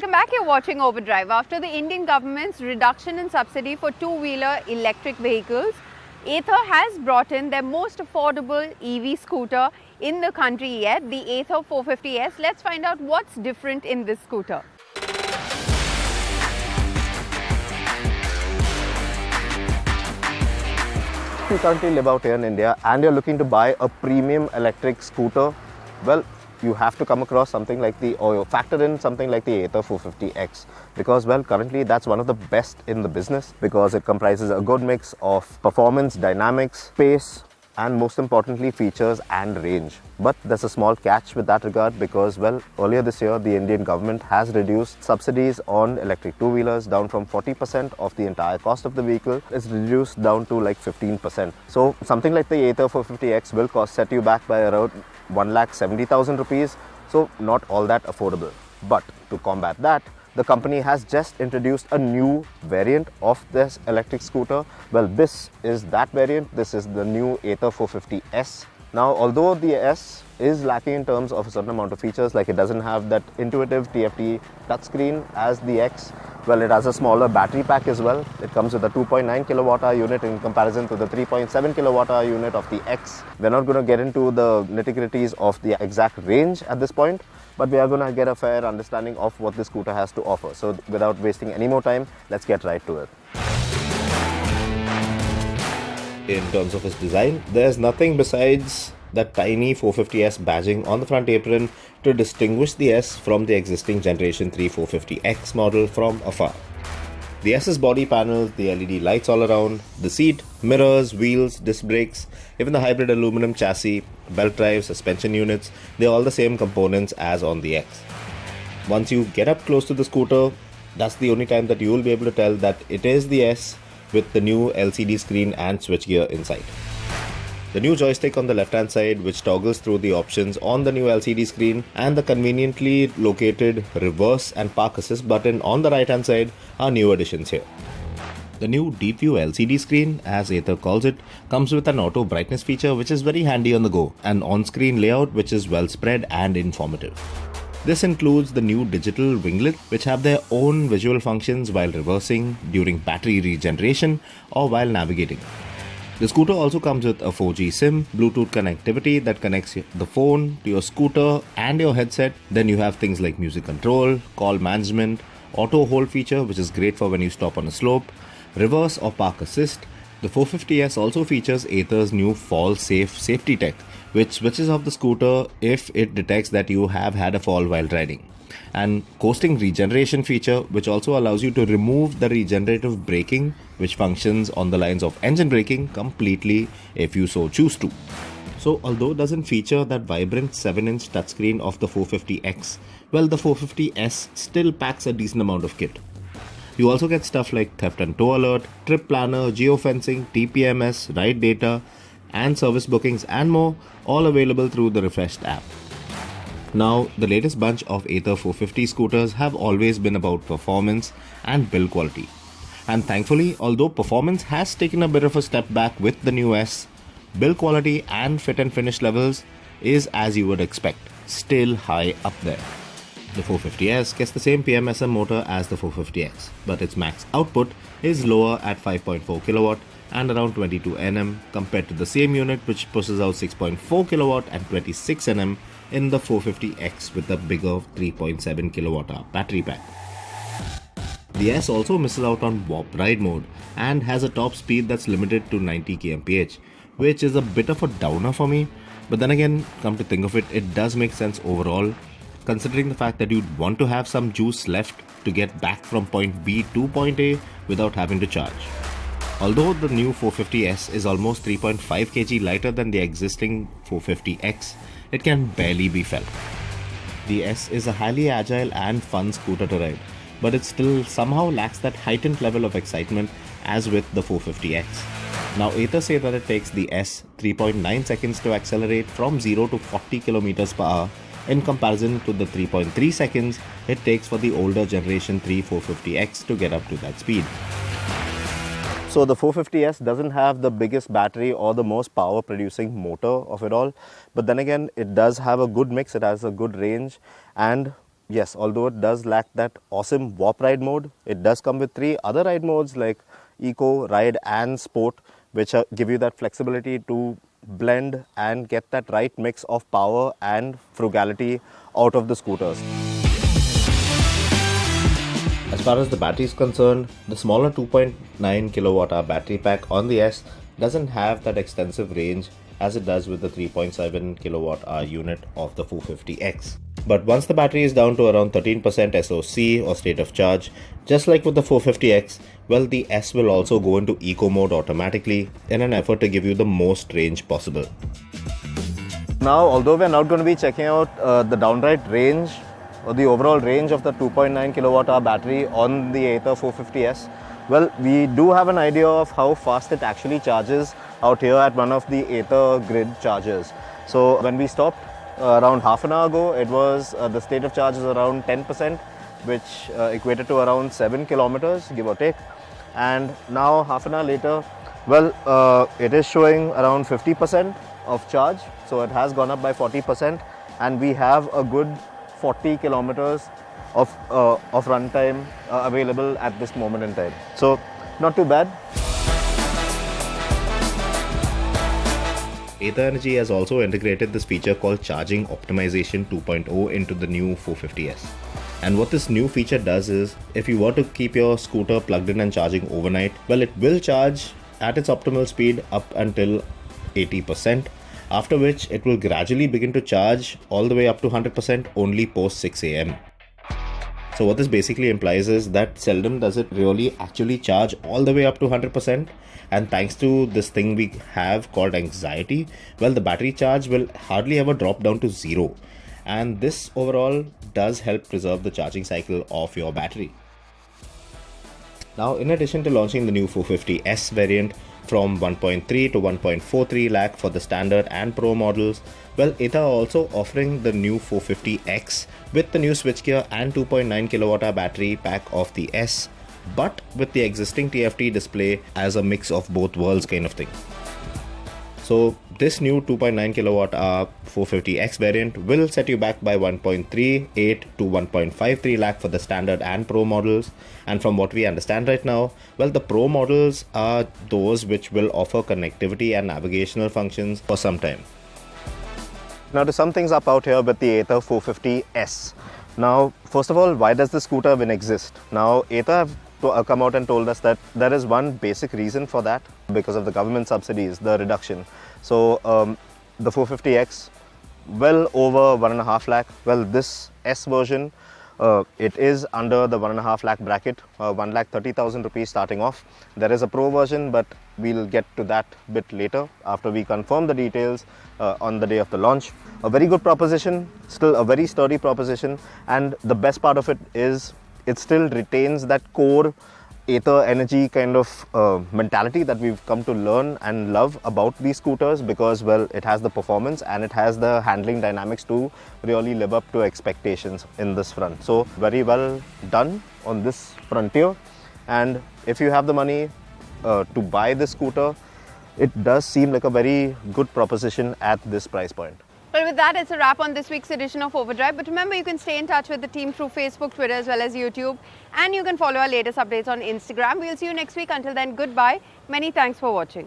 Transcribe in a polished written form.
Welcome back. You're watching Overdrive. After the Indian government's reduction in subsidy for two-wheeler electric vehicles, Ather has brought in their most affordable EV scooter in the country yet, the Ather 450S. Let's find out what's different in this scooter. If you currently live out here in India and you're looking to buy a premium electric scooter, well, you have to come across something like factor in something like the Ather 450X, because, well, currently that's one of the best in the business because it comprises a good mix of performance, dynamics, space, and most importantly, features and range. But there's a small catch with that regard because, well, earlier this year, the Indian government has reduced subsidies on electric two-wheelers down from 40% of the entire cost of the vehicle. It's reduced down to like 15%. So something like the Ather 450X will set you back by around 1,70,000 rupees. So not all that affordable. But to combat that, the company has just introduced a new variant of this electric scooter. Well, this is that variant. This is the new Ather 450S. Now, although the S is lacking in terms of a certain amount of features, like it doesn't have that intuitive TFT touchscreen as the X, well, it has a smaller battery pack as well. It comes with a 2.9 kilowatt-hour unit in comparison to the 3.7 kilowatt-hour unit of the X. We're not going to get into the nitty-gritties of the exact range at this point, but we are going to get a fair understanding of what this scooter has to offer. So without wasting any more time, let's get right to it. In terms of its design, there's nothing besides that tiny 450S badging on the front apron to distinguish the S from the existing Generation 3 450X model from afar. The S's body panels, the LED lights all around, the seat, mirrors, wheels, disc brakes, even the hybrid aluminum chassis, belt drive, suspension units, they're all the same components as on the X. Once you get up close to the scooter, that's the only time that you will be able to tell that it is the S with the new LCD screen and switchgear inside. The new joystick on the left hand side, which toggles through the options on the new LCD screen, and the conveniently located reverse and park assist button on the right hand side are new additions here. The new Deep View LCD screen, as Ather calls it, comes with an auto brightness feature which is very handy on the go, and on-screen layout which is well spread and informative. This includes the new digital winglet, which have their own visual functions while reversing, during battery regeneration, or while navigating. The scooter also comes with a 4G SIM, Bluetooth connectivity that connects the phone to your scooter and your headset. Then you have things like music control, call management, auto hold feature, which is great for when you stop on a slope, reverse or park assist. The 450S also features Ather's new fall safe safety tech, which switches off the scooter if it detects that you have had a fall while riding. And coasting regeneration feature, which also allows you to remove the regenerative braking, which functions on the lines of engine braking completely if you so choose to. So although it doesn't feature that vibrant 7-inch touchscreen of the 450X, well, the 450S still packs a decent amount of kit. You also get stuff like theft and tow alert, trip planner, geofencing, TPMS, ride data, and service bookings and more, all available through the refreshed app. Now, the latest bunch of Ather 450 scooters have always been about performance and build quality. And thankfully, although performance has taken a bit of a step back with the new S, build quality and fit and finish levels is, as you would expect, still high up there. The 450S gets the same PMSM motor as the 450X, but its max output is lower at 5.4 kilowatt and around 22 Nm compared to the same unit which pushes out 6.4 kilowatt and 26 Nm in the 450X with the bigger 3.7 kilowatt-hour battery pack. The S also misses out on warp ride mode and has a top speed that's limited to 90 kmph, which is a bit of a downer for me, but then again, come to think of it, it does make sense overall, considering the fact that you'd want to have some juice left to get back from point B to point A without having to charge. Although the new 450S is almost 3.5 kg lighter than the existing 450X, it can barely be felt. The S is a highly agile and fun scooter to ride, but it still somehow lacks that heightened level of excitement as with the 450X. Now, Ather say that it takes the S 3.9 seconds to accelerate from 0 to 40 km per hour in comparison to the 3.3 seconds it takes for the older Generation 3 450X to get up to that speed. So the 450S doesn't have the biggest battery or the most power producing motor of it all, but then again it does have a good mix, it has a good range, and yes, although it does lack that awesome warp ride mode, it does come with 3 other ride modes like Eco, Ride and Sport, which give you that flexibility to blend and get that right mix of power and frugality out of the scooters. As far as the battery is concerned, the smaller 2.9 kilowatt hour battery pack on the S doesn't have that extensive range as it does with the 3.7 kilowatt hour unit of the 450X. But once the battery is down to around 13% SOC or state of charge, just like with the 450X, well, the S will also go into eco mode automatically in an effort to give you the most range possible. Now, although we're not going to be checking out the downright range or the overall range of the 2.9 kilowatt hour battery on the Ather 450S, well, we do have an idea of how fast it actually charges out here at one of the Ather grid chargers. So when we stopped around half an hour ago, it was the state of charge is around 10%, which equated to around 7 kilometers, give or take. And now half an hour later, well, it is showing around 50% of charge. So it has gone up by 40%, and we have a good 40 kilometers of runtime available at this moment in time. So not too bad. Ather Energy has also integrated this feature called Charging Optimization 2.0 into the new 450S. And what this new feature does is, if you were to keep your scooter plugged in and charging overnight, well, it will charge at its optimal speed up until 80%, after which it will gradually begin to charge all the way up to 100% only post 6 AM. So what this basically implies is that seldom does it really actually charge all the way up to 100%, and thanks to this thing we have called anxiety, well, the battery charge will hardly ever drop down to 0, and this overall does help preserve the charging cycle of your battery. Now, in addition to launching the new 450S variant from 1.3 to 1.43 lakh for the standard and pro models, well, Ather are also offering the new 450X with the new switchgear and 2.9 kWh battery pack of the S, but with the existing TFT display as a mix of both worlds kind of thing. So this new 2.9 kWh 450X variant will set you back by 1.38 to 1.53 lakh for the standard and pro models. And from what we understand right now, well, the pro models are those which will offer connectivity and navigational functions for some time. Now, to sum things up out here with the Ather 450S. Now, first of all, why does the scooter even exist? Now, Ather have come out and told us that there is one basic reason for that, because of the government subsidies, the reduction. So the 450X, well over 1.5 lakh. Well, this S version, it is under the 1.5 lakh bracket, 1,30,000 rupees starting off. There is a pro version, but we'll get to that bit later after we confirm the details on the day of the launch. A very good proposition, still a very sturdy proposition, and the best part of it is it still retains that core Ather Energy kind of mentality that we've come to learn and love about these scooters, because, well, it has the performance and it has the handling dynamics to really live up to expectations in this front. So very well done on this frontier, and if you have the money to buy this scooter, it does seem like a very good proposition at this price point. Well, with that, it's a wrap on this week's edition of Overdrive. But remember, you can stay in touch with the team through Facebook, Twitter, as well as YouTube. And you can follow our latest updates on Instagram. We'll see you next week. Until then, goodbye. Many thanks for watching.